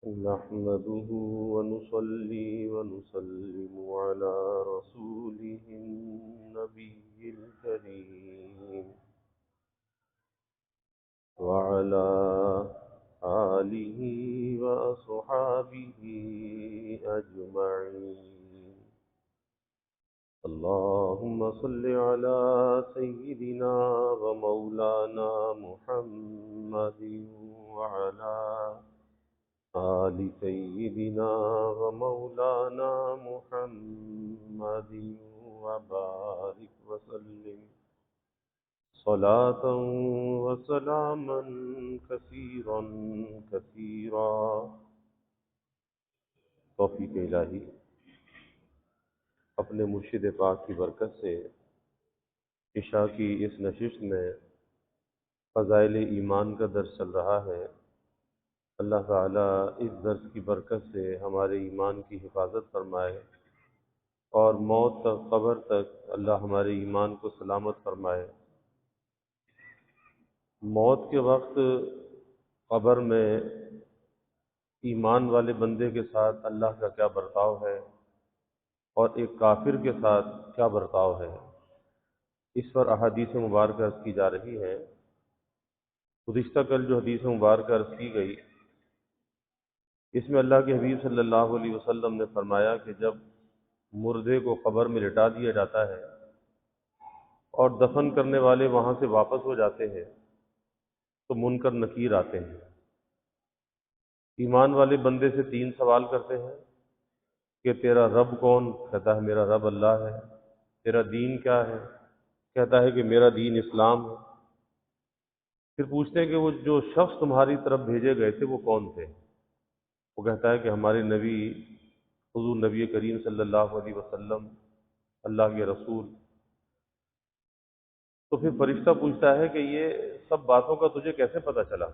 نحمده ونصلي ونسلم على رسوله النبي الكريم وعلى آله وأصحابه أجمعين. اللهم صل على سيدنا ومولانا محمد وعلى آل سيدنا ومولانا محمد وبارك وسلم صلاة وسلاما كثيرا كثيرا. توفیق الہی اپنے مرشد پاک کی برکت سے عشاء کی اس نشست میں فضائل ایمان کا درس چل رہا ہے. اللہ تعالیٰ اس درس کی برکت سے ہمارے ایمان کی حفاظت فرمائے اور موت تک قبر تک اللہ ہمارے ایمان کو سلامت فرمائے. موت کے وقت قبر میں ایمان والے بندے کے ساتھ اللہ کا کیا برتاؤ ہے اور ایک کافر کے ساتھ کیا برتاؤ ہے، اس پر احادیث مبارکہ عرض کی جا رہی ہے. گزشتہ کل جو حدیث مبارکہ عرض کی گئی اس میں اللہ کے حبیب صلی اللہ علیہ وسلم نے فرمایا کہ جب مردے کو قبر میں لٹا دیا جاتا ہے اور دفن کرنے والے وہاں سے واپس ہو جاتے ہیں تو منکر نکیر آتے ہیں. ایمان والے بندے سے 3 سوال کرتے ہیں کہ تیرا رب کون؟ کہتا ہے میرا رب اللہ ہے. تیرا دین کیا ہے؟ کہتا ہے کہ میرا دین اسلام ہے. پھر پوچھتے ہیں کہ وہ جو شخص تمہاری طرف بھیجے گئے تھے وہ کون تھے؟ وہ کہتا ہے کہ ہمارے نبی حضور نبی کریم صلی اللہ علیہ وسلم، اللہ کے رسول. تو پھر فرشتہ پوچھتا ہے کہ یہ سب باتوں کا تجھے کیسے پتہ چلا؟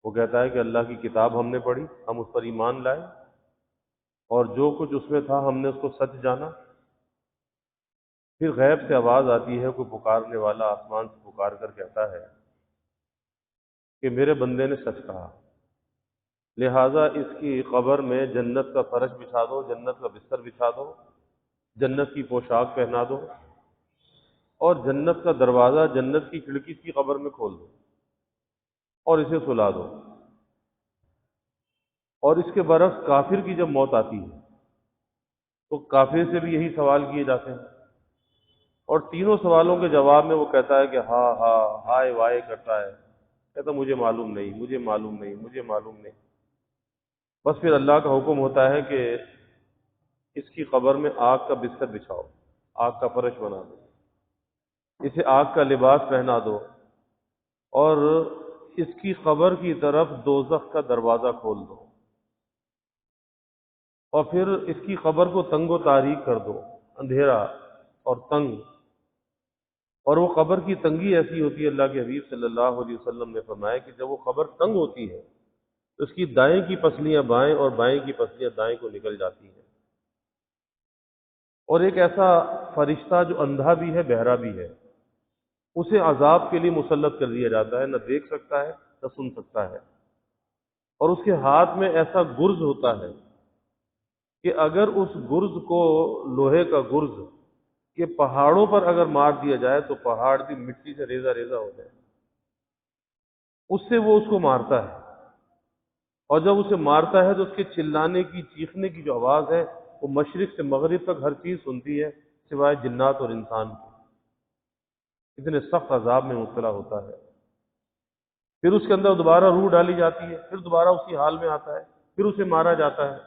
وہ کہتا ہے کہ اللہ کی کتاب ہم نے پڑھی، ہم اس پر ایمان لائے اور جو کچھ اس میں تھا ہم نے اس کو سچ جانا. پھر غیب سے آواز آتی ہے، کوئی پکارنے والا آسمان سے پکار کر کہتا ہے کہ میرے بندے نے سچ کہا، لہٰذا اس کی قبر میں جنت کا فرش بچھا دو، جنت کا بستر بچھا دو، جنت کی پوشاک پہنا دو اور جنت کا دروازہ، جنت کی کھڑکی اس کی قبر میں کھول دو اور اسے سلا دو. اور اس کے برعکس کافر کی جب موت آتی ہے تو کافر سے بھی یہی سوال کیے جاتے ہیں اور تینوں سوالوں کے جواب میں وہ کہتا ہے کہ ہاں ہاں ہائے وائے کرتا ہے، کہتا مجھے معلوم نہیں، مجھے معلوم نہیں، مجھے معلوم نہیں. بس پھر اللہ کا حکم ہوتا ہے کہ اس کی قبر میں آگ کا بستر بچھاؤ، آگ کا فرش بنا دو، اسے آگ کا لباس پہنا دو اور اس کی قبر کی طرف دوزخ کا دروازہ کھول دو اور پھر اس کی قبر کو تنگ و تاریک کر دو، اندھیرا اور تنگ. اور وہ قبر کی تنگی ایسی ہوتی ہے، اللہ کے حبیب صلی اللہ علیہ وسلم نے فرمایا کہ جب وہ قبر تنگ ہوتی ہے تو اس کی دائیں کی پسلیاں بائیں اور بائیں کی پسلیاں دائیں کو نکل جاتی ہیں. اور ایک ایسا فرشتہ جو اندھا بھی ہے بہرا بھی ہے اسے عذاب کے لیے مسلط کر دیا جاتا ہے، نہ دیکھ سکتا ہے نہ سن سکتا ہے. اور اس کے ہاتھ میں ایسا گرز ہوتا ہے کہ اگر اس گرز کو، لوہے کا گرز، کہ پہاڑوں پر اگر مار دیا جائے تو پہاڑ بھی مٹی سے ریزہ ریزہ ہو جائے. اس سے وہ اس کو مارتا ہے اور جب اسے مارتا ہے تو اس کے چلانے کی، چیخنے کی جو آواز ہے وہ مشرق سے مغرب تک ہر چیز سنتی ہے سوائے جنات اور انسان کی. اتنے سخت عذاب میں مبتلا ہوتا ہے. پھر اس کے اندر دوبارہ روح ڈالی جاتی ہے، پھر دوبارہ اسی حال میں آتا ہے، پھر اسے مارا جاتا ہے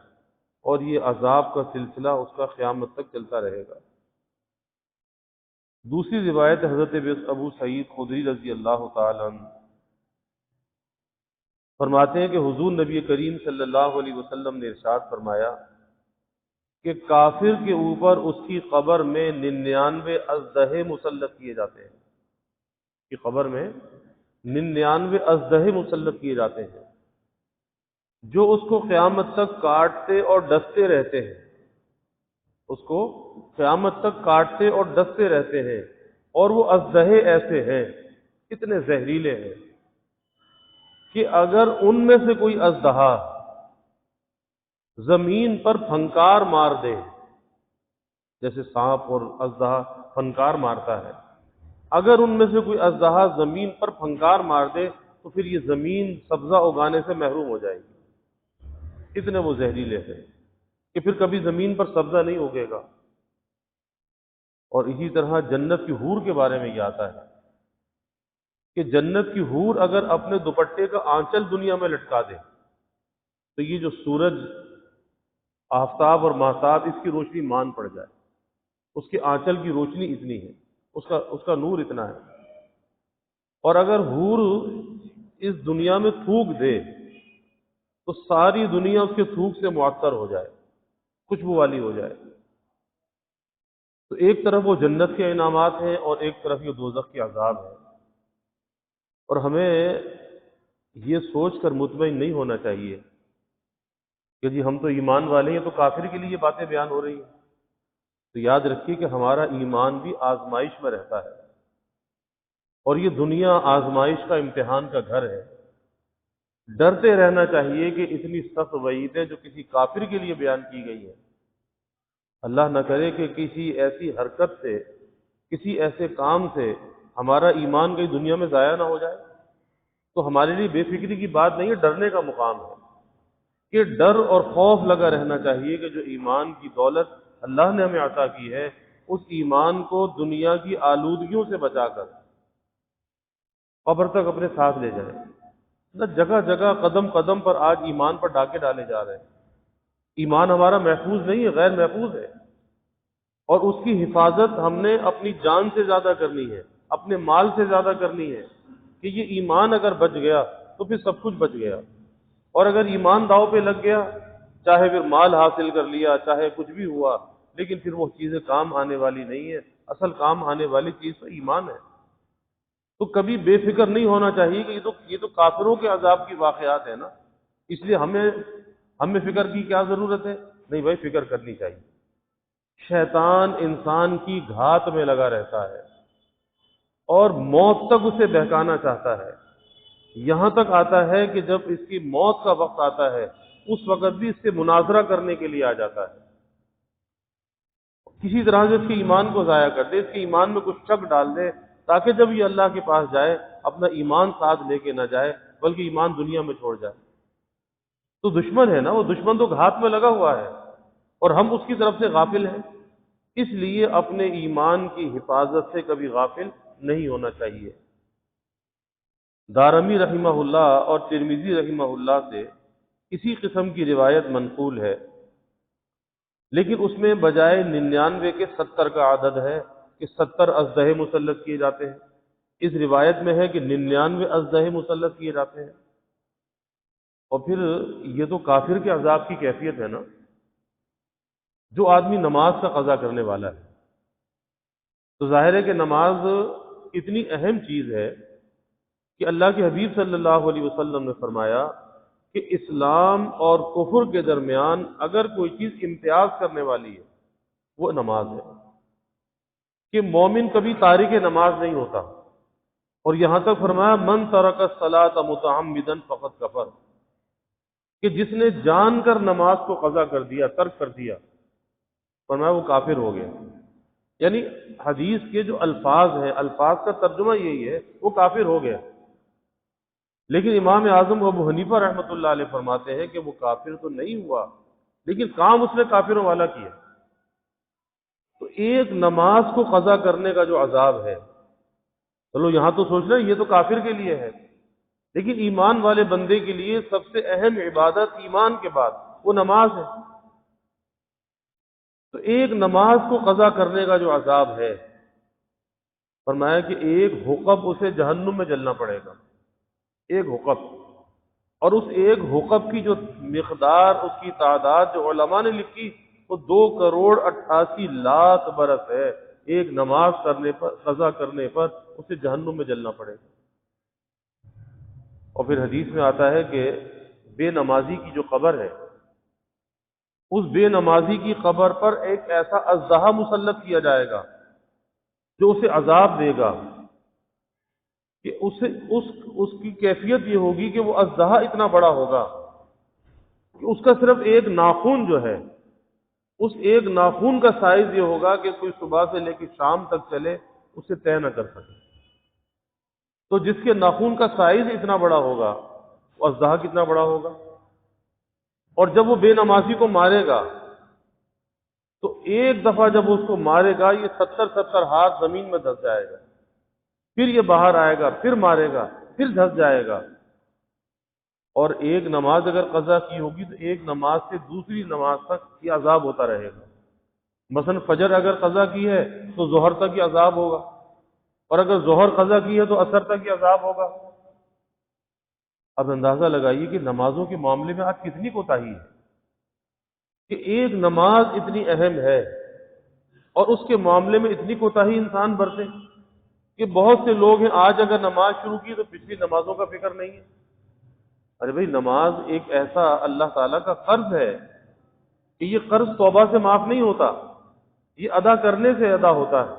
اور یہ عذاب کا سلسلہ اس کا قیامت تک چلتا رہے گا. دوسری روایت حضرت ابو سعید خدری رضی اللہ تعالی عنہ فرماتے ہیں کہ حضور نبی کریم صلی اللہ علیہ وسلم نے ارشاد فرمایا کہ کافر کے اوپر اس کی قبر میں 99 اژدہے مسلط کیے جاتے ہیں. کی قبر میں 99 اژدہے مسلط کیے جاتے ہیں جو اس کو قیامت تک کاٹتے اور ڈستے رہتے ہیں، اس کو قیامت تک کاٹتے اور ڈستے رہتے ہیں. اور وہ اژدہے ایسے ہیں، اتنے زہریلے ہیں کہ اگر ان میں سے کوئی اژدہا زمین پر پھنکار مار دے، جیسے سانپ اور اژدہا پھنکار مارتا ہے، اگر ان میں سے کوئی اژدہا زمین پر پھنکار مار دے تو پھر یہ زمین سبزہ اگانے سے محروم ہو جائے گی، اتنے وہ زہریلے ہیں کہ پھر کبھی زمین پر سبزہ نہیں اگے گا۔ اور اسی طرح جنت کی حور کے بارے میں یہ آتا ہے کہ جنت کی حور اگر اپنے دوپٹے کا آنچل دنیا میں لٹکا دے تو یہ جو سورج، آفتاب اور ماہتاب، اس کی روشنی مان پڑ جائے، اس کے آنچل کی روشنی اتنی ہے، اس کا نور اتنا ہے۔ اور اگر حور اس دنیا میں تھوک دے تو ساری دنیا اس کے تھوک سے معطر ہو جائے، خوشبو والی ہو جائے۔ تو ایک طرف وہ جنت کے انعامات ہیں اور ایک طرف یہ دوزخ کے عذاب ہے، اور ہمیں یہ سوچ کر مطمئن نہیں ہونا چاہیے کہ جی ہم تو ایمان والے ہیں، تو کافر کے لیے یہ باتیں بیان ہو رہی ہیں۔ تو یاد رکھیے کہ ہمارا ایمان بھی آزمائش میں رہتا ہے، اور یہ دنیا آزمائش کا، امتحان کا گھر ہے۔ ڈرتے رہنا چاہیے کہ اتنی سخت وعیدیں جو کسی کافر کے لیے بیان کی گئی ہیں، اللہ نہ کرے کہ کسی ایسی حرکت سے، کسی ایسے کام سے ہمارا ایمان کہیں دنیا میں ضائع نہ ہو جائے۔ تو ہمارے لیے بے فکری کی بات نہیں ہے، ڈرنے کا مقام ہے کہ ڈر اور خوف لگا رہنا چاہیے کہ جو ایمان کی دولت اللہ نے ہمیں عطا کی ہے، اس ایمان کو دنیا کی آلودگیوں سے بچا کر قبر تک اپنے ساتھ لے جائیں۔ نہ جگہ جگہ قدم قدم پر آج ایمان پر ڈاکے ڈالے جا رہے ہیں۔ ایمان ہمارا محفوظ نہیں ہے، غیر محفوظ ہے، اور اس کی حفاظت ہم نے اپنی جان سے زیادہ کرنی ہے، اپنے مال سے زیادہ کرنی ہے، کہ یہ ایمان اگر بچ گیا تو پھر سب کچھ بچ گیا، اور اگر ایمان داؤ پہ لگ گیا، چاہے پھر مال حاصل کر لیا، چاہے کچھ بھی ہوا، لیکن پھر وہ چیزیں کام آنے والی نہیں ہے۔ اصل کام آنے والی چیز تو ایمان ہے۔ تو کبھی بے فکر نہیں ہونا چاہیے کہ یہ تو کافروں کے عذاب کی واقعات ہیں نا، اس لیے ہمیں فکر کی کیا ضرورت ہے؟ نہیں بھائی، فکر کرنی چاہیے۔ شیطان انسان کی گھات میں لگا رہتا ہے اور موت تک اسے بہکانا چاہتا ہے، یہاں تک آتا ہے کہ جب اس کی موت کا وقت آتا ہے اس وقت بھی اس سے مناظرہ کرنے کے لیے آ جاتا ہے، کسی طرح سے اس کے ایمان کو ضائع کر دے، اس کے ایمان میں کچھ شک ڈال دے، تاکہ جب یہ اللہ کے پاس جائے اپنا ایمان ساتھ لے کے نہ جائے بلکہ ایمان دنیا میں چھوڑ جائے۔ تو دشمن ہے نا، وہ دشمن تو گھات میں لگا ہوا ہے اور ہم اس کی طرف سے غافل ہیں، اس لیے اپنے ایمان کی حفاظت سے کبھی غافل نہیں ہونا چاہیے۔ دارمی رحمہ اللہ اور ترمذی رحمہ اللہ سے اسی قسم کی روایت منقول ہے، لیکن اس میں بجائے 99 کے 70 کا عدد ہے کہ 70 اژدہے مسلط کیے جاتے ہیں۔ اس روایت میں ہے کہ 99 اژدہے مسلط کیے جاتے ہیں۔ اور پھر یہ تو کافر کے عذاب کی کیفیت ہے نا، جو آدمی نماز کا قضا کرنے والا ہے۔ تو ظاہر ہے کہ نماز اتنی اہم چیز ہے کہ اللہ کے حبیب صلی اللہ علیہ وسلم نے فرمایا کہ اسلام اور کفر کے درمیان اگر کوئی چیز امتیاز کرنے والی ہے وہ نماز ہے، کہ مومن کبھی تارک نماز نہیں ہوتا۔ اور یہاں تک فرمایا من ترک الصلاۃ متعمدا فقد کفر، کہ جس نے جان کر نماز کو قضا کر دیا، ترک کر دیا، فرمایا وہ کافر ہو گیا۔ یعنی حدیث کے جو الفاظ ہیں، الفاظ کا ترجمہ یہی ہے، وہ کافر ہو گیا۔ لیکن امام اعظم ابو حنیفہ رحمۃ اللہ علیہ فرماتے ہیں کہ وہ کافر تو نہیں ہوا، لیکن کام اس نے کافروں والا کیا۔ تو ایک نماز کو قضا کرنے کا جو عذاب ہے، چلو یہاں تو سوچ رہے یہ تو کافر کے لیے ہے، لیکن ایمان والے بندے کے لیے سب سے اہم عبادت ایمان کے بعد وہ نماز ہے۔ تو ایک نماز کو قضا کرنے کا جو عذاب ہے، فرمایا کہ ایک حقب اسے جہنم میں جلنا پڑے گا، ایک حقب۔ اور اس ایک حقب کی جو مقدار، اس کی تعداد جو علماء نے لکھی وہ 2,88,00,000 برس ہے۔ ایک نماز کرنے پر، قضا کرنے پر اسے جہنم میں جلنا پڑے گا۔ اور پھر حدیث میں آتا ہے کہ بے نمازی کی جو قبر ہے، اس بے نمازی کی قبر پر ایک ایسا اژدہا مسلط کیا جائے گا جو اسے عذاب دے گا، کہ اس کی کیفیت یہ ہوگی کہ وہ اژدہا اتنا بڑا ہوگا کہ اس کا صرف ایک ناخن جو ہے، اس ایک ناخن کا سائز یہ ہوگا کہ کوئی صبح سے لے کے شام تک چلے اسے طے نہ کر سکے۔ تو جس کے ناخن کا سائز اتنا بڑا ہوگا، وہ اژدہا کتنا بڑا ہوگا۔ اور جب وہ بے نمازی کو مارے گا تو ایک دفعہ جب اس کو مارے گا یہ 70 ہاتھ زمین میں دھس جائے گا، پھر یہ باہر آئے گا، پھر مارے گا، پھر دھس جائے گا۔ اور ایک نماز اگر قضا کی ہوگی تو ایک نماز سے دوسری نماز تک یہ عذاب ہوتا رہے گا۔ مثلا فجر اگر قضا کی ہے تو ظہر تک یہ عذاب ہوگا، اور اگر ظہر قضا کی ہے تو عصر تک یہ عذاب ہوگا۔ اب اندازہ لگائیے کہ نمازوں کے معاملے میں آج کتنی کوتاہی ہے، کہ ایک نماز اتنی اہم ہے اور اس کے معاملے میں اتنی کوتاہی انسان برتے کہ بہت سے لوگ ہیں آج اگر نماز شروع کی تو پچھلی نمازوں کا فکر نہیں ہے۔ ارے بھائی، نماز ایک ایسا اللہ تعالیٰ کا قرض ہے کہ یہ قرض توبہ سے معاف نہیں ہوتا، یہ ادا کرنے سے ادا ہوتا ہے۔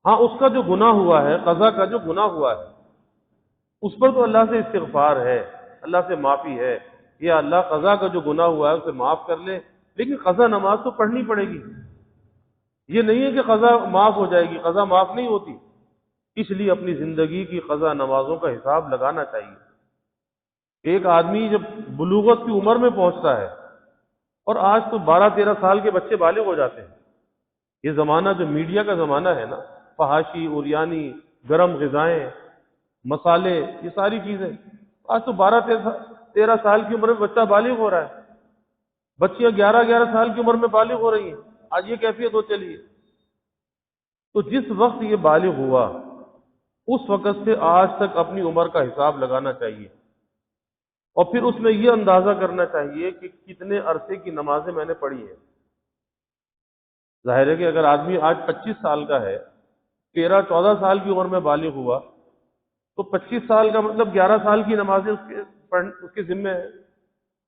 ہاں، اس کا جو گناہ ہوا ہے، قضا کا جو گناہ ہوا ہے، اس پر تو اللہ سے استغفار ہے، اللہ سے معافی ہے، یا اللہ قضا کا جو گناہ ہوا ہے اسے معاف کر لے، لیکن قضا نماز تو پڑھنی پڑے گی۔ یہ نہیں ہے کہ قضا معاف ہو جائے گی، قضا معاف نہیں ہوتی۔ اس لیے اپنی زندگی کی قضا نمازوں کا حساب لگانا چاہیے۔ ایک آدمی جب بلوغت کی عمر میں پہنچتا ہے، اور آج تو 12-13 سال کے بچے بالغ ہو جاتے ہیں۔ یہ زمانہ جو میڈیا کا زمانہ ہے نا، فحاشی، عریانی، گرم غذائیں، مسالے، یہ ساری چیزیں، آج تو 12-13 سال کی عمر میں بچہ بالغ ہو رہا ہے، بچیاں 11-11 سال کی عمر میں بالغ ہو رہی ہیں۔ آج یہ کیفیت ہو چلی ہے۔ تو جس وقت یہ بالغ ہوا اس وقت سے آج تک اپنی عمر کا حساب لگانا چاہیے، اور پھر اس میں یہ اندازہ کرنا چاہیے کہ کتنے عرصے کی نمازیں میں نے پڑھی ہیں۔ ظاہر ہے کہ اگر آدمی آج 25 سال کا ہے، 13-14 سال کی عمر میں بالغ ہوا، تو 25 سال کا مطلب 11 سال کی نمازیں اس کے ذمہ ہے۔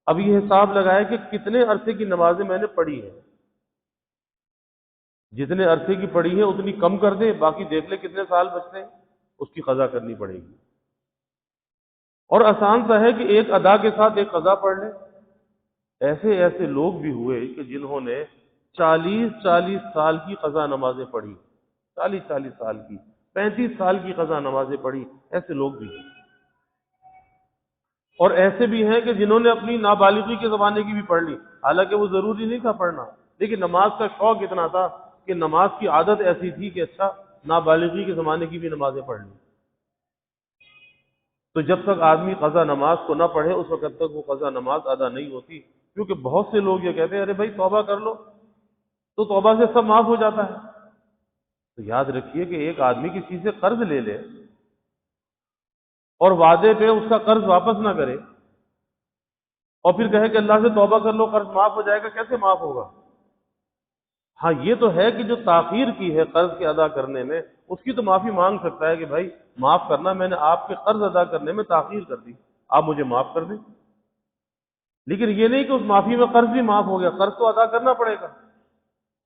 اب یہ حساب لگائے کہ کتنے عرصے کی نمازیں میں نے پڑھی ہیں، جتنے عرصے کی پڑھی ہیں اتنی کم کر دے، باقی دیکھ لے کتنے سال بچتے ہیں، اس کی قضا کرنی پڑے گی۔ اور آسان سا ہے کہ ایک ادا کے ساتھ ایک قضا پڑھ لے۔ ایسے ایسے لوگ بھی ہوئے کہ جنہوں نے 40-40 سال کی قضا نمازیں پڑھی، 40-40 سال کی، 35 سال کی قضا نمازیں پڑھی، ایسے لوگ بھی ہیں۔ اور ایسے بھی ہیں کہ جنہوں نے اپنی نابالغی کے زمانے کی بھی پڑھ لی، حالانکہ وہ ضروری نہیں تھا پڑھنا، لیکن نماز کا شوق اتنا تھا کہ نماز کی عادت ایسی تھی کہ اچھا نابالغی کے زمانے کی بھی نمازیں پڑھ لی۔ تو جب تک آدمی قضا نماز کو نہ پڑھے اس وقت تک وہ قضا نماز ادا نہیں ہوتی، کیونکہ بہت سے لوگ یہ کہتے ہیں ارے بھائی توبہ کر لو تو توبہ سے سب معاف ہو جاتا ہے۔ تو یاد رکھیے کہ ایک آدمی کسی سے قرض لے لے اور وعدے پہ اس کا قرض واپس نہ کرے، اور پھر کہے کہ اللہ سے توبہ کر لو قرض معاف ہو جائے گا، کیسے معاف ہوگا؟ ہاں یہ تو ہے کہ جو تاخیر کی ہے قرض کے ادا کرنے میں اس کی تو معافی مانگ سکتا ہے کہ بھائی معاف کرنا، میں نے آپ کے قرض ادا کرنے میں تاخیر کر دی، آپ مجھے معاف کر دیں۔ لیکن یہ نہیں کہ اس معافی میں قرض بھی معاف ہو گیا، قرض تو ادا کرنا پڑے گا۔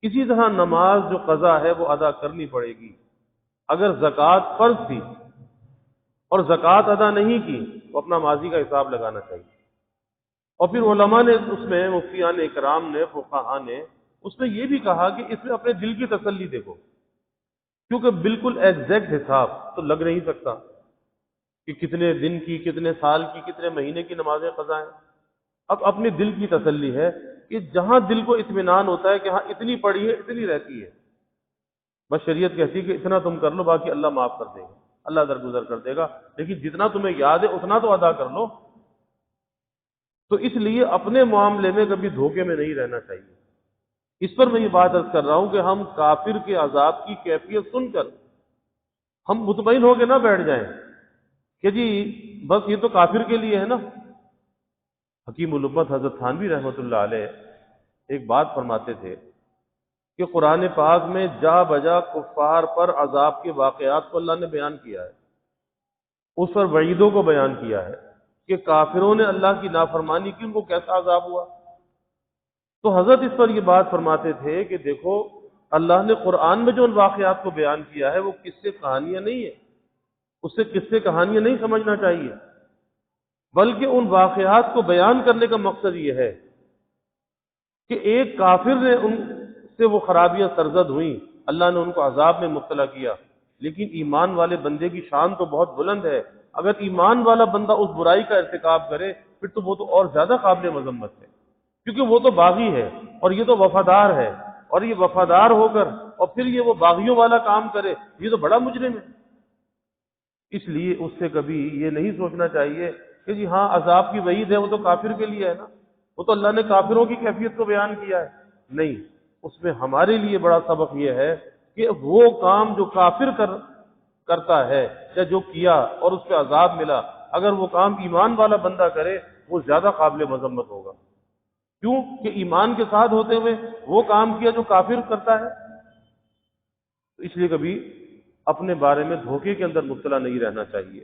اسی طرح نماز جو قضا ہے وہ ادا کرنی پڑے گی۔ اگر زکوٰۃ فرض تھی اور زکوٰۃ ادا نہیں کی تو اپنا ماضی کا حساب لگانا چاہیے۔ اور پھر علماء نے اس میں، مفتیان اکرام نے، فقہاء نے اس میں یہ بھی کہا کہ اس میں اپنے دل کی تسلی دیکھو، کیونکہ بالکل ایگزیکٹ حساب تو لگ نہیں سکتا کہ کتنے دن کی، کتنے سال کی، کتنے مہینے کی نمازیں قضا ہیں۔ اب اپنے دل کی تسلی ہے کہ جہاں دل کو اطمینان ہوتا ہے کہ ہاں اتنی پڑی ہے، اتنی رہتی ہے، بس شریعت کہتی ہے کہ اتنا تم کر لو، باقی اللہ معاف کر دے گا، اللہ درگزر کر دے گا، لیکن جتنا تمہیں یاد ہے اتنا تو ادا کر لو۔ تو اس لیے اپنے معاملے میں کبھی دھوکے میں نہیں رہنا چاہیے۔ اس پر میں یہ بات عرض کر رہا ہوں کہ ہم کافر کے عذاب کی کیفیت سن کر ہم مطمئن ہو کے نہ بیٹھ جائیں کہ جی بس یہ تو کافر کے لیے ہے نا۔ حکیم الامت حضرت تھانوی رحمۃ اللہ علیہ ایک بات فرماتے تھے کہ قرآن پاک میں جا بجا کفار پر عذاب کے واقعات کو اللہ نے بیان کیا ہے، اس پر وعیدوں کو بیان کیا ہے کہ کافروں نے اللہ کی نافرمانی کی، ان کو کیسا عذاب ہوا۔ تو حضرت اس پر یہ بات فرماتے تھے کہ دیکھو اللہ نے قرآن میں جو ان واقعات کو بیان کیا ہے وہ قصے کہانیاں نہیں ہیں، اس سے قصے کہانیاں نہیں سمجھنا چاہیے۔ بلکہ ان واقعات کو بیان کرنے کا مقصد یہ ہے کہ ایک کافر نے ان سے وہ خرابیاں سرزد ہوئیں، اللہ نے ان کو عذاب میں مبتلا کیا، لیکن ایمان والے بندے کی شان تو بہت بلند ہے۔ اگر ایمان والا بندہ اس برائی کا ارتکاب کرے پھر تو وہ تو اور زیادہ قابل مذمت ہے، کیونکہ وہ تو باغی ہے اور یہ تو وفادار ہے، اور یہ وفادار ہو کر اور پھر یہ وہ باغیوں والا کام کرے، یہ تو بڑا مجرم ہے۔ اس لیے اس سے کبھی یہ نہیں سوچنا چاہیے کہ جی ہاں عذاب کی وعید ہے، وہ تو کافر کے لیے ہے نا، وہ تو اللہ نے کافروں کی کیفیت کو بیان کیا ہے۔ نہیں، اس میں ہمارے لیے بڑا سبق یہ ہے کہ وہ کام جو کافر کرتا ہے یا جو کیا اور اس پہ عذاب ملا، اگر وہ کام ایمان والا بندہ کرے وہ زیادہ قابل مذمت ہوگا۔ کیوں کہ ایمان کے ساتھ ہوتے ہوئے وہ کام کیا جو کافر کرتا ہے۔ تو اس لیے کبھی اپنے بارے میں دھوکے کے اندر مبتلا نہیں رہنا چاہیے۔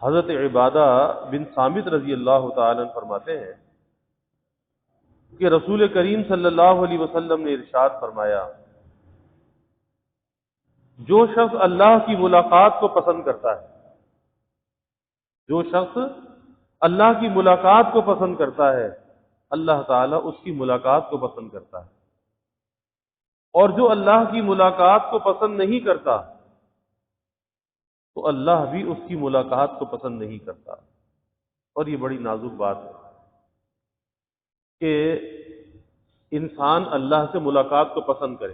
حضرت عبادہ بن صامت رضی اللہ تعالی عنہ فرماتے ہیں کہ رسول کریم صلی اللہ علیہ وسلم نے ارشاد فرمایا، جو شخص اللہ کی ملاقات کو پسند کرتا ہے، جو شخص اللہ کی ملاقات کو پسند کرتا ہے، اللہ تعالیٰ اس کی ملاقات کو پسند کرتا ہے، اور جو اللہ کی ملاقات کو پسند نہیں کرتا تو اللہ بھی اس کی ملاقات کو پسند نہیں کرتا۔ اور یہ بڑی نازک بات ہے کہ انسان اللہ سے ملاقات کو پسند کرے۔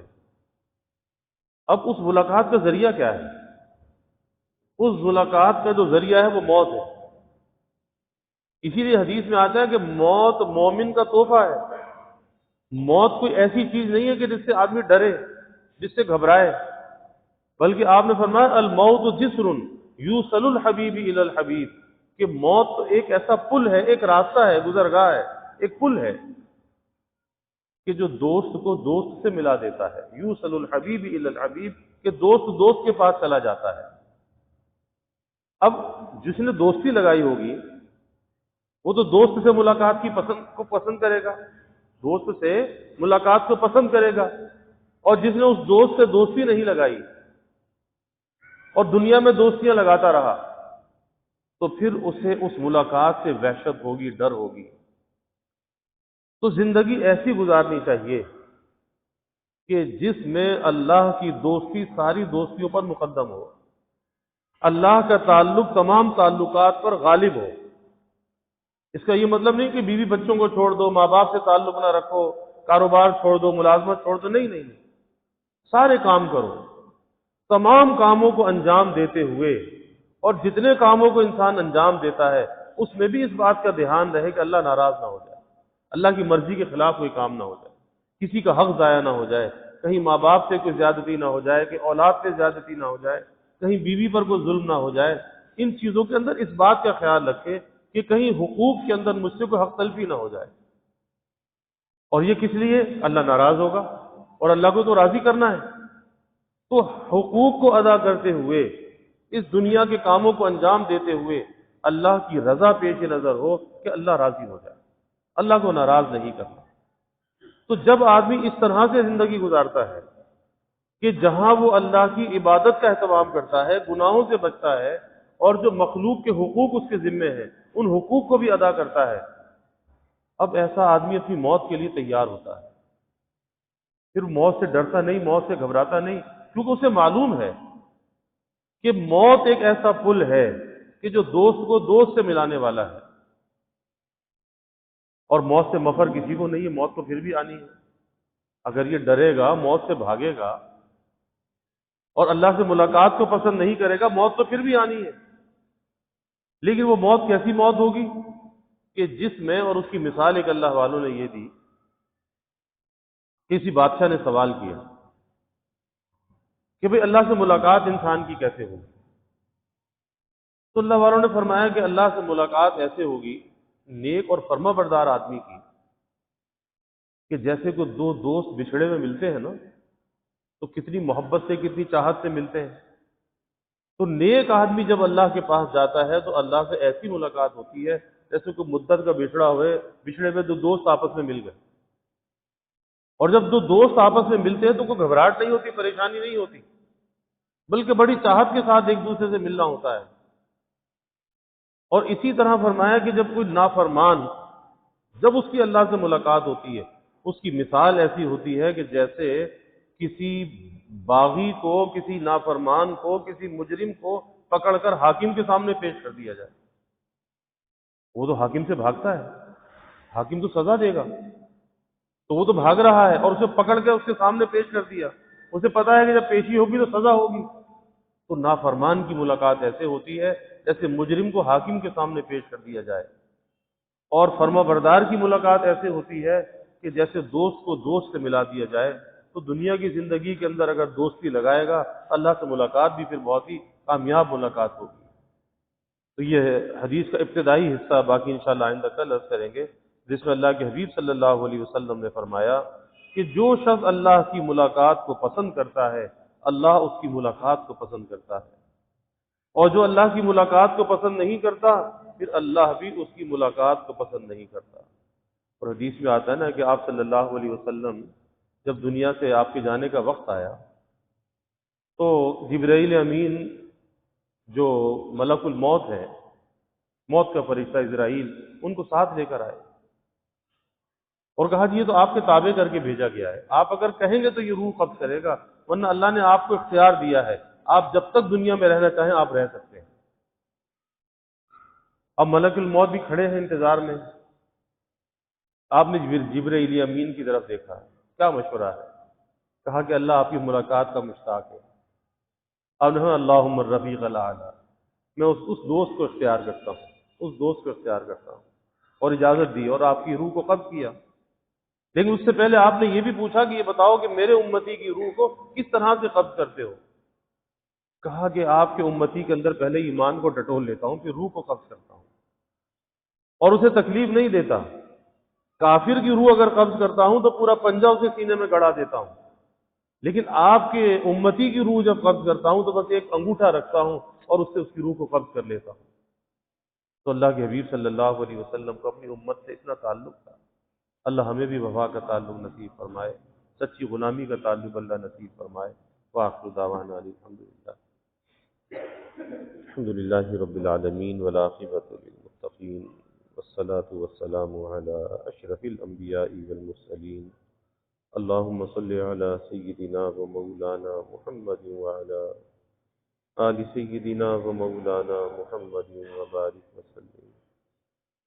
اب اس ملاقات کا ذریعہ کیا ہے؟ اس ملاقات کا جو ذریعہ ہے وہ موت ہے۔ اسی لیے حدیث میں آتا ہے کہ موت مومن کا تحفہ ہے۔ موت کوئی ایسی چیز نہیں ہے کہ جس سے آدمی ڈرے، جس سے گھبرائے، بلکہ آپ نے فرمایا الموت جسر یوصل الحبیب الی الحبیب، کہ موت تو ایک ایسا پل ہے، ایک راستہ ہے، گزرگاہ ہے، ایک پل ہے کہ جو دوست کو دوست سے ملا دیتا ہے۔ یوصل الحبیب الی الحبیب، کہ دوست دوست کے پاس چلا جاتا ہے۔ اب جس نے دوستی لگائی ہوگی وہ تو دوست سے ملاقات کو پسند کرے گا، دوست سے ملاقات کو پسند کرے گا، اور جس نے اس دوست سے دوستی نہیں لگائی اور دنیا میں دوستیاں لگاتا رہا تو پھر اسے اس ملاقات سے وحشت ہوگی، ڈر ہوگی۔ تو زندگی ایسی گزارنی چاہیے کہ جس میں اللہ کی دوستی ساری دوستیوں پر مقدم ہو، اللہ کا تعلق تمام تعلقات پر غالب ہو۔ اس کا یہ مطلب نہیں کہ بیوی بچوں کو چھوڑ دو، ماں باپ سے تعلق نہ رکھو، کاروبار چھوڑ دو، ملازمت چھوڑ دو، نہیں نہیں نہیں، سارے کام کرو، تمام کاموں کو انجام دیتے ہوئے، اور جتنے کاموں کو انسان انجام دیتا ہے اس میں بھی اس بات کا دھیان رہے کہ اللہ ناراض نہ ہو جائے، اللہ کی مرضی کے خلاف کوئی کام نہ ہو جائے، کسی کا حق ضائع نہ ہو جائے، کہیں ماں باپ سے کوئی زیادتی نہ ہو جائے، کہ اولاد سے زیادتی نہ ہو جائے، کہیں بیوی پر کوئی ظلم نہ ہو جائے۔ ان چیزوں کے اندر اس بات کا خیال رکھے کہ کہیں حقوق کے اندر مجھ سے کوئی حق تلفی نہ ہو جائے۔ اور یہ کس لیے؟ اللہ ناراض ہوگا اور اللہ کو تو راضی کرنا ہے۔ تو حقوق کو ادا کرتے ہوئے، اس دنیا کے کاموں کو انجام دیتے ہوئے اللہ کی رضا پیش نظر ہو کہ اللہ راضی ہو جائے، اللہ کو ناراض نہیں کرنا۔ تو جب آدمی اس طرح سے زندگی گزارتا ہے کہ جہاں وہ اللہ کی عبادت کا اہتمام کرتا ہے، گناہوں سے بچتا ہے، اور جو مخلوق کے حقوق اس کے ذمے ہیں ان حقوق کو بھی ادا کرتا ہے، اب ایسا آدمی اپنی موت کے لیے تیار ہوتا ہے۔ پھر موت سے ڈرتا نہیں، موت سے گھبراتا نہیں، کیونکہ اسے معلوم ہے کہ موت ایک ایسا پل ہے کہ جو دوست کو دوست سے ملانے والا ہے، اور موت سے مفر کسی کو نہیں ہے، موت تو پھر بھی آنی ہے۔ اگر یہ ڈرے گا، موت سے بھاگے گا اور اللہ سے ملاقات کو پسند نہیں کرے گا، موت تو پھر بھی آنی ہے۔ لیکن وہ موت کیسی موت ہوگی کہ جس میں، اور اس کی مثال ایک اللہ والوں نے یہ دی، کسی بادشاہ نے سوال کیا کہ بھئی اللہ سے ملاقات انسان کی کیسے ہوگی؟ تو اللہ والوں نے فرمایا کہ اللہ سے ملاقات ایسے ہوگی نیک اور فرما بردار آدمی کی کہ جیسے کوئی دو دوست بچھڑے میں ملتے ہیں نا تو کتنی محبت سے، کتنی چاہت سے ملتے ہیں۔ تو نیک آدمی جب اللہ کے پاس جاتا ہے تو اللہ سے ایسی ملاقات ہوتی ہے جیسے کوئی مدت کا بچھڑے ہوئے دو دوست آپس میں مل گئے۔ اور جب دو دوست آپس میں ملتے ہیں تو کوئی گھبراہٹ نہیں ہوتی، پریشانی نہیں ہوتی، بلکہ بڑی چاہت کے ساتھ ایک دوسرے سے ملنا ہوتا ہے۔ اور اسی طرح فرمایا کہ جب کوئی نافرمان، جب اس کی اللہ سے ملاقات ہوتی ہے، اس کی مثال ایسی ہوتی ہے کہ جیسے کسی باغی کو، کسی نافرمان کو، کسی مجرم کو پکڑ کر حاکم کے سامنے پیش کر دیا جائے۔ وہ تو حاکم سے بھاگتا ہے، حاکم تو سزا دے گا، تو وہ تو بھاگ رہا ہے اور اسے پکڑ کے اس کے سامنے پیش کر دیا، اسے پتا ہے کہ جب پیشی ہوگی تو سزا ہوگی۔ تو نافرمان کی ملاقات ایسے ہوتی ہے جیسے مجرم کو حاکم کے سامنے پیش کر دیا جائے، اور فرما بردار کی ملاقات ایسے ہوتی ہے کہ جیسے دوست کو دوست سے ملا دیا جائے۔ تو دنیا کی زندگی کے اندر اگر دوستی لگائے گا، اللہ سے ملاقات بھی پھر بہت ہی کامیاب ملاقات ہوگی۔ تو یہ حدیث کا ابتدائی حصہ، باقی انشاءاللہ آئندہ کل عرض کریں گے، جس میں اللہ کے حبیب صلی اللہ علیہ وسلم نے فرمایا کہ جو شخص اللہ کی ملاقات کو پسند کرتا ہے، اللہ اس کی ملاقات کو پسند کرتا ہے، اور جو اللہ کی ملاقات کو پسند نہیں کرتا، پھر اللہ بھی اس کی ملاقات کو پسند نہیں کرتا۔ اور حدیث میں آتا ہے نا کہ آپ صلی اللہ علیہ وسلم جب دنیا سے آپ کے جانے کا وقت آیا تو جبرائیل امین جو ملک الموت ہے، موت کا فرشتہ اسرائیل، ان کو ساتھ لے کر آئے اور کہا جی یہ تو آپ کے تابع کر کے بھیجا گیا ہے، آپ اگر کہیں گے تو یہ روح قبض کرے گا، ورنہ اللہ نے آپ کو اختیار دیا ہے، آپ جب تک دنیا میں رہنا چاہیں آپ رہ سکتے ہیں۔ اب ملک الموت بھی کھڑے ہیں انتظار میں، آپ نے جبرائیل امین کی طرف دیکھا، کیا مشورہ ہے؟ کہا کہ اللہ آپ کی ملاقات کا مشتاق ہے۔ اب نے اللہم الرفیق الاعلی، میں اس دوست کو اختیار کرتا ہوں، اس دوست کو اختیار کرتا ہوں، اور اجازت دی اور آپ کی روح کو قبض کیا۔ لیکن اس سے پہلے آپ نے یہ بھی پوچھا کہ یہ بتاؤ کہ میرے امتی کی روح کو کس طرح سے قبض کرتے ہو؟ کہا کہ آپ کے امتی کے اندر پہلے ایمان کو ٹٹول لیتا ہوں، پھر روح کو قبض کرتا ہوں اور اسے تکلیف نہیں دیتا۔ کافر کی روح اگر قبض کرتا ہوں تو پورا پنجہ اسے سینے میں گڑا دیتا ہوں، لیکن آپ کے امتی کی روح جب قبض کرتا ہوں تو بس ایک انگوٹھا رکھتا ہوں اور اس سے اس کی روح کو قبض کر لیتا ہوں۔ تو اللہ کے حبیب صلی اللہ علیہ وسلم کو اپنی امت سے اتنا تعلق تھا۔ اللہ ہمیں بھی وفا کا تعلق نصیب فرمائے، سچی غلامی کا تعلق اللہ نصیب فرمائے۔ وآخر دعوانا الحمدللہ الحمدللہ رب العالمین والعاقبۃ للمتقین والصلاة والسلام على اشرف الانبیاء والمرسلین اللہم صل علی سیدنا و مولانا محمد وعلی آل سیدنا و مولانا محمد وبارک وسلم۔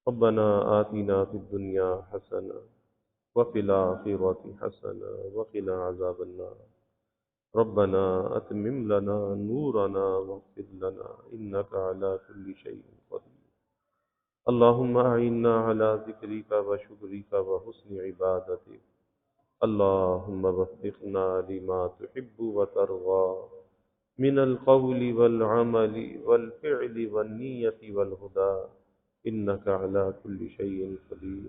ربنا آتنا فی الدنیا حسنہ وفی الآخرۃ حسنہ وقنا عذاب النار۔ ربنا اتمم لنا نورنا واغفر لنا انک علی کل شیء قدیر۔ اللہم اعنا علی ذکرک و شکرک و حسن عبادتک۔ اللہم وفقنا لما تحب وترضى من القول والعمل والفعل والنیة والہدى انک علی کل شیء قدیر۔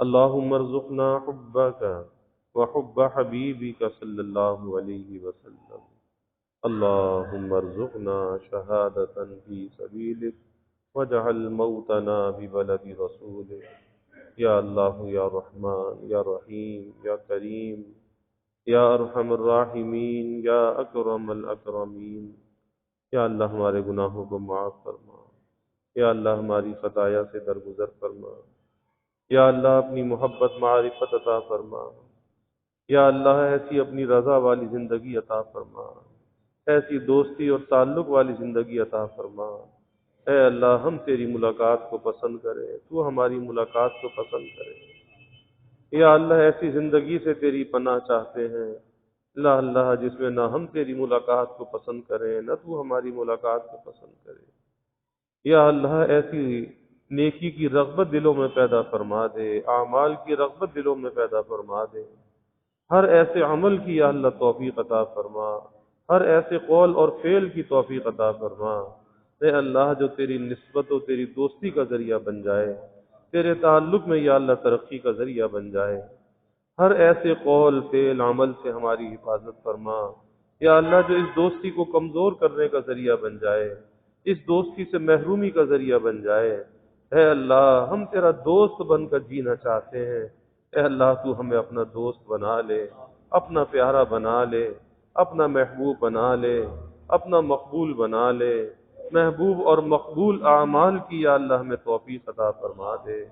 اللہم ارزقنا حبک وحب حبیبک صلی اللہ علیہ وسلم۔ اللہم ارزقنا شہادۃ فی سبیلک واجعل موتنا ببلد رسولک۔ یا اللہ یا رحمان یا رحیم یا کریم یا ارحم الراحمین یا اکرم الاکرمین۔ یا اللہ ہمارے گناہوں کو معاف فرما، یا اللہ ہماری خطایا سے درگزر فرما، یا اللہ اپنی محبت معرفت عطا فرما، یا اللہ ایسی اپنی رضا والی زندگی عطا فرما، ایسی دوستی اور تعلق والی زندگی عطا فرما۔ اے اللہ ہم تیری ملاقات کو پسند کرے، تو ہماری ملاقات کو پسند کرے۔ یا اللہ ایسی زندگی سے تیری پناہ چاہتے ہیں، لا اللہ جس میں نہ ہم تیری ملاقات کو پسند کریں نہ تو ہماری ملاقات کو پسند کرے۔ یا اللہ ایسی نیکی کی رغبت دلوں میں پیدا فرما دے، اعمال کی رغبت دلوں میں پیدا فرما دے۔ ہر ایسے عمل کی یا اللہ توفیق عطا فرما، ہر ایسے قول اور فعل کی توفیق عطا فرما۔ اے اللہ جو تیری نسبت و تیری دوستی کا ذریعہ بن جائے، تیرے تعلق میں یا اللہ ترقی کا ذریعہ بن جائے، ہر ایسے قول فعل عمل سے ہماری حفاظت فرما۔ یا اللہ جو اس دوستی کو کمزور کرنے کا ذریعہ بن جائے، اس دوستی سے محرومی کا ذریعہ بن جائے، اے اللہ ہم تیرا دوست بن کر جینا چاہتے ہیں۔ اے اللہ تو ہمیں اپنا دوست بنا لے، اپنا پیارا بنا لے، اپنا محبوب بنا لے، اپنا مقبول بنا لے۔ محبوب اور مقبول اعمال کی یا اللہ ہمیں توفیق عطا فرما دے۔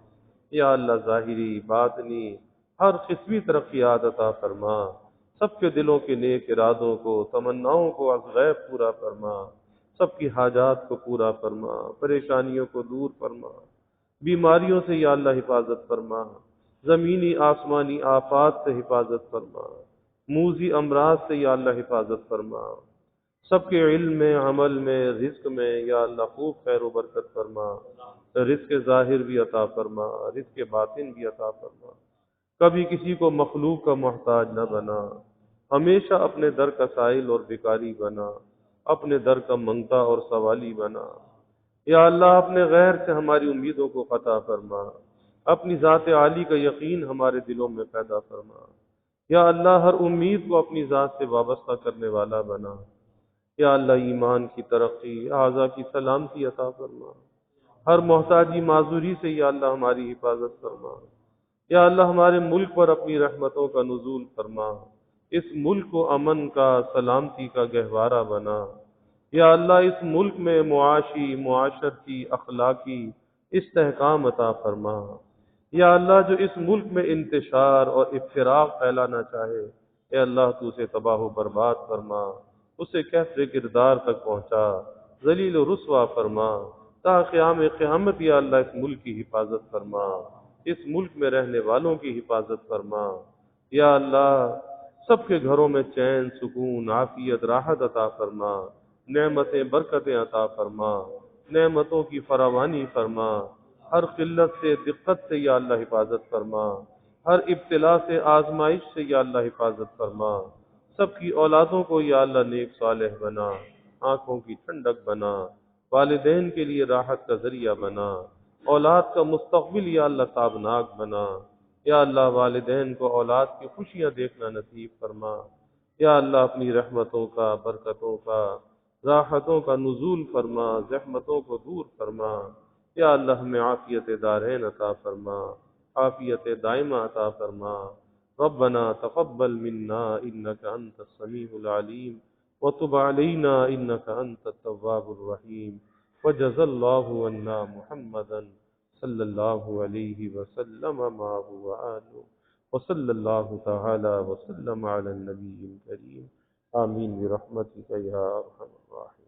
یا اللہ ظاہری باطنی ہر قسمی ترقیات عطا فرما، سب کے دلوں کے نیک ارادوں کو تمناؤں کو از غیب پورا فرما، سب کی حاجات کو پورا فرما، پریشانیوں کو دور فرما، بیماریوں سے یا اللہ حفاظت فرما، زمینی آسمانی آفات سے حفاظت فرما، موذی امراض سے یا اللہ حفاظت فرما، سب کے علم میں عمل میں رزق میں یا اللہ خوب خیر و برکت فرما، رزق ظاہر بھی عطا فرما، رزق باطن بھی عطا فرما، کبھی کسی کو مخلوق کا محتاج نہ بنا، ہمیشہ اپنے در کا سائل اور بھکاری بنا، اپنے در کا منگتا اور سوالی بنا۔ یا اللہ اپنے غیر سے ہماری امیدوں کو قطع فرما، اپنی ذات عالی کا یقین ہمارے دلوں میں پیدا فرما۔ یا اللہ ہر امید کو اپنی ذات سے وابستہ کرنے والا بنا۔ یا اللہ ایمان کی ترقی، اعضاء کی سلامتی عطا فرما، ہر محتاجی معذوری سے یا اللہ ہماری حفاظت فرما۔ یا اللہ ہمارے ملک پر اپنی رحمتوں کا نزول فرما، اس ملک کو امن کا سلامتی کا گہوارہ بنا۔ یا اللہ اس ملک میں معاشی معاشرتی اخلاقی استحکام عطا فرما۔ یا اللہ جو اس ملک میں انتشار اور افتراق پھیلانا چاہے، اے اللہ تو اسے تباہ و برباد فرما، اسے کہف کردار تک پہنچا، ذلیل و رسوا فرما، تا قیام قیامت یا اللہ اس ملک کی حفاظت فرما، اس ملک میں رہنے والوں کی حفاظت فرما۔ یا اللہ سب کے گھروں میں چین سکون عافیت راحت عطا فرما، نعمتیں برکتیں عطا فرما، نعمتوں کی فراوانی فرما، ہر قلت سے دقت سے یا اللہ حفاظت فرما، ہر ابتلا سے آزمائش سے یا اللہ حفاظت فرما، سب کی اولادوں کو یا اللہ نیک صالح بنا، آنکھوں کی ٹھنڈک بنا، والدین کے لیے راحت کا ذریعہ بنا، اولاد کا مستقبل یا اللہ تابناک بنا۔ یا اللہ والدین کو اولاد کی خوشیاں دیکھنا نصیب فرما۔ یا اللہ اپنی رحمتوں کا برکتوں کا راحتوں کا نزول فرما، زحمتوں کو دور فرما۔ یا اللہ ہمیں عافیت دارین عطا فرما، عافیت دائمہ عطا فرما۔ ربنا تقبل منا انك انت السميع العليم وتب علينا انك انت التواب الرحيم وجزى الله عنا محمدا صلى الله عليه وسلم ما هو آله وصلى الله تعالى وسلم على النبي الكريم آمين برحمتك يا أرحم الراحمين۔